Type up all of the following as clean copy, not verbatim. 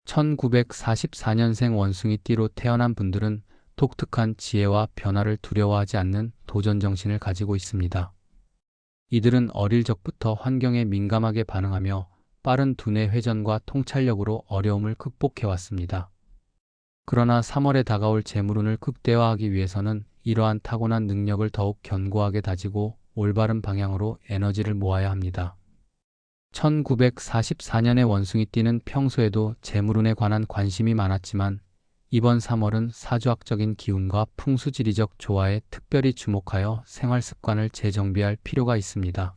1944년생 원숭이띠로 태어난 분들은 독특한 지혜와 변화를 두려워하지 않는 도전 정신을 가지고 있습니다. 이들은 어릴 적부터 환경에 민감하게 반응하며 빠른 두뇌 회전과 통찰력으로 어려움을 극복해왔습니다. 그러나 3월에 다가올 재물운을 극대화하기 위해서는 이러한 타고난 능력을 더욱 견고하게 다지고 올바른 방향으로 에너지를 모아야 합니다. 1944년의 원숭이띠는 평소에도 재물운에 관한 관심이 많았지만 이번 3월은 사주학적인 기운과 풍수지리적 조화에 특별히 주목하여 생활 습관을 재정비할 필요가 있습니다.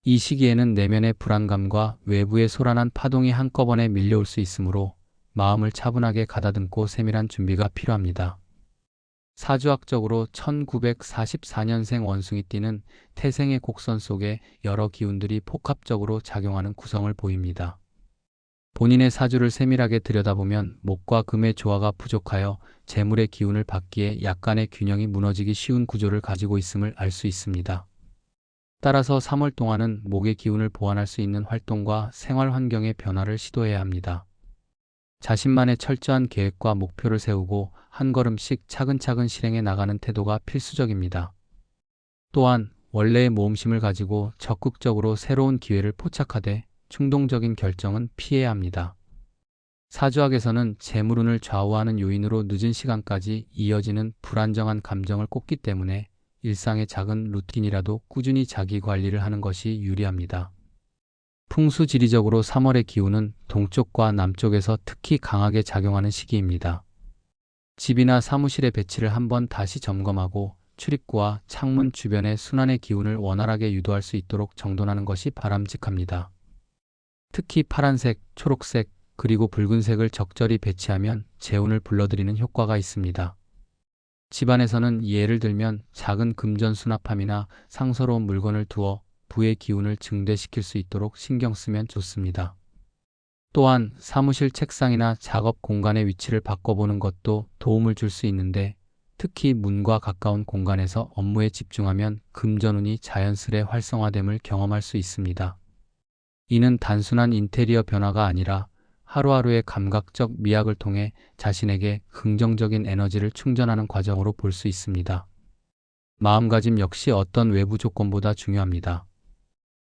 이 시기에는 내면의 불안감과 외부의 소란한 파동이 한꺼번에 밀려올 수 있으므로 마음을 차분하게 가다듬고 세밀한 준비가 필요합니다. 사주학적으로 1944년생 원숭이띠는 태생의 곡선 속에 여러 기운들이 복합적으로 작용하는 구성을 보입니다. 본인의 사주를 세밀하게 들여다보면 목과 금의 조화가 부족하여 재물의 기운을 받기에 약간의 균형이 무너지기 쉬운 구조를 가지고 있음을 알 수 있습니다. 따라서 3월 동안은 목의 기운을 보완할 수 있는 활동과 생활 환경의 변화를 시도해야 합니다. 자신만의 철저한 계획과 목표를 세우고 한 걸음씩 차근차근 실행해 나가는 태도가 필수적입니다. 또한 원래의 모험심을 가지고 적극적으로 새로운 기회를 포착하되 충동적인 결정은 피해야 합니다. 사주학에서는 재물운을 좌우하는 요인으로 늦은 시간까지 이어지는 불안정한 감정을 꼽기 때문에 일상의 작은 루틴이라도 꾸준히 자기 관리를 하는 것이 유리합니다. 풍수지리적으로 3월의 기운은 동쪽과 남쪽에서 특히 강하게 작용하는 시기입니다. 집이나 사무실의 배치를 한번 다시 점검하고 출입구와 창문 주변의 순환의 기운을 원활하게 유도할 수 있도록 정돈하는 것이 바람직합니다. 특히 파란색, 초록색, 그리고 붉은색을 적절히 배치하면 재운을 불러들이는 효과가 있습니다. 집안에서는 예를 들면 작은 금전 수납함이나 상서로운 물건을 두어 부의 기운을 증대시킬 수 있도록 신경 쓰면 좋습니다. 또한 사무실 책상이나 작업 공간의 위치를 바꿔보는 것도 도움을 줄 수 있는데 특히 문과 가까운 공간에서 업무에 집중하면 금전운이 자연스레 활성화됨을 경험할 수 있습니다. 이는 단순한 인테리어 변화가 아니라 하루하루의 감각적 미학을 통해 자신에게 긍정적인 에너지를 충전하는 과정으로 볼 수 있습니다. 마음가짐 역시 어떤 외부 조건보다 중요합니다.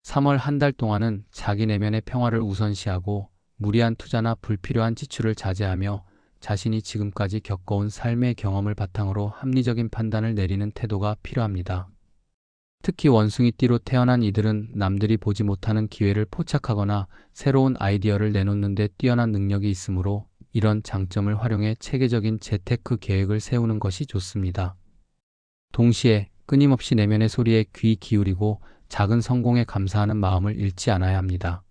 3월 한 달 동안은 자기 내면의 평화를 우선시하고 무리한 투자나 불필요한 지출을 자제하며 자신이 지금까지 겪어온 삶의 경험을 바탕으로 합리적인 판단을 내리는 태도가 필요합니다. 특히 원숭이띠로 태어난 이들은 남들이 보지 못하는 기회를 포착하거나 새로운 아이디어를 내놓는 데 뛰어난 능력이 있으므로 이런 장점을 활용해 체계적인 재테크 계획을 세우는 것이 좋습니다. 동시에 끊임없이 내면의 소리에 귀 기울이고 작은 성공에 감사하는 마음을 잃지 않아야 합니다.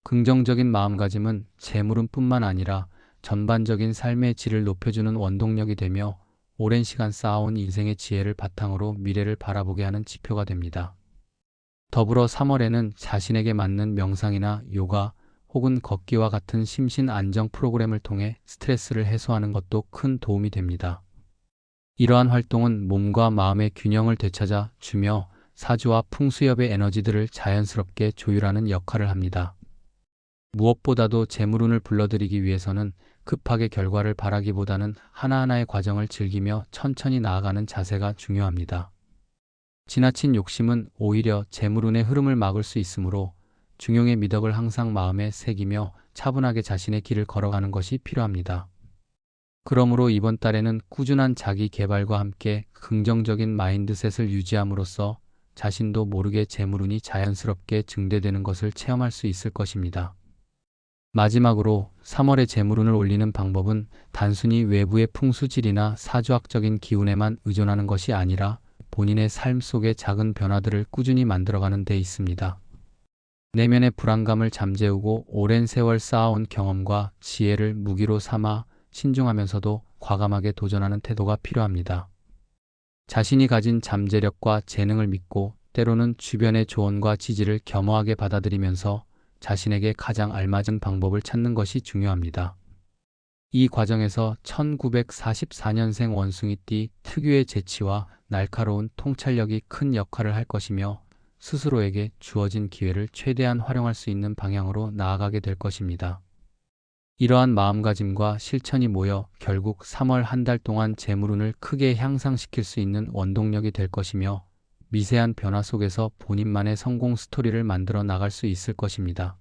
긍정적인 마음가짐은 재물운뿐만 아니라 전반적인 삶의 질을 높여주는 원동력이 되며 오랜 시간 쌓아온 인생의 지혜를 바탕으로 미래를 바라보게 하는 지표가 됩니다. 더불어 3월에는 자신에게 맞는 명상이나 요가 혹은 걷기와 같은 심신 안정 프로그램을 통해 스트레스를 해소하는 것도 큰 도움이 됩니다. 이러한 활동은 몸과 마음의 균형을 되찾아 주며 사주와 풍수협의 에너지들을 자연스럽게 조율하는 역할을 합니다. 무엇보다도 재물운을 불러들이기 위해서는 급하게 결과를 바라기보다는 하나하나의 과정을 즐기며 천천히 나아가는 자세가 중요합니다. 지나친 욕심은 오히려 재물운의 흐름을 막을 수 있으므로 중용의 미덕을 항상 마음에 새기며 차분하게 자신의 길을 걸어가는 것이 필요합니다. 그러므로 이번 달에는 꾸준한 자기 개발과 함께 긍정적인 마인드셋을 유지함으로써 자신도 모르게 재물운이 자연스럽게 증대되는 것을 체험할 수 있을 것입니다. 마지막으로 3월에 재물운을 올리는 방법은 단순히 외부의 풍수질이나 사주학적인 기운에만 의존하는 것이 아니라 본인의 삶 속의 작은 변화들을 꾸준히 만들어가는 데 있습니다. 내면의 불안감을 잠재우고 오랜 세월 쌓아온 경험과 지혜를 무기로 삼아 신중하면서도 과감하게 도전하는 태도가 필요합니다. 자신이 가진 잠재력과 재능을 믿고 때로는 주변의 조언과 지지를 겸허하게 받아들이면서 자신에게 가장 알맞은 방법을 찾는 것이 중요합니다. 이 과정에서 1944년생 원숭이띠 특유의 재치와 날카로운 통찰력이 큰 역할을 할 것이며 스스로에게 주어진 기회를 최대한 활용할 수 있는 방향으로 나아가게 될 것입니다. 이러한 마음가짐과 실천이 모여 결국 3월 한 달 동안 재물운을 크게 향상시킬 수 있는 원동력이 될 것이며 미세한 변화 속에서 본인만의 성공 스토리를 만들어 나갈 수 있을 것입니다.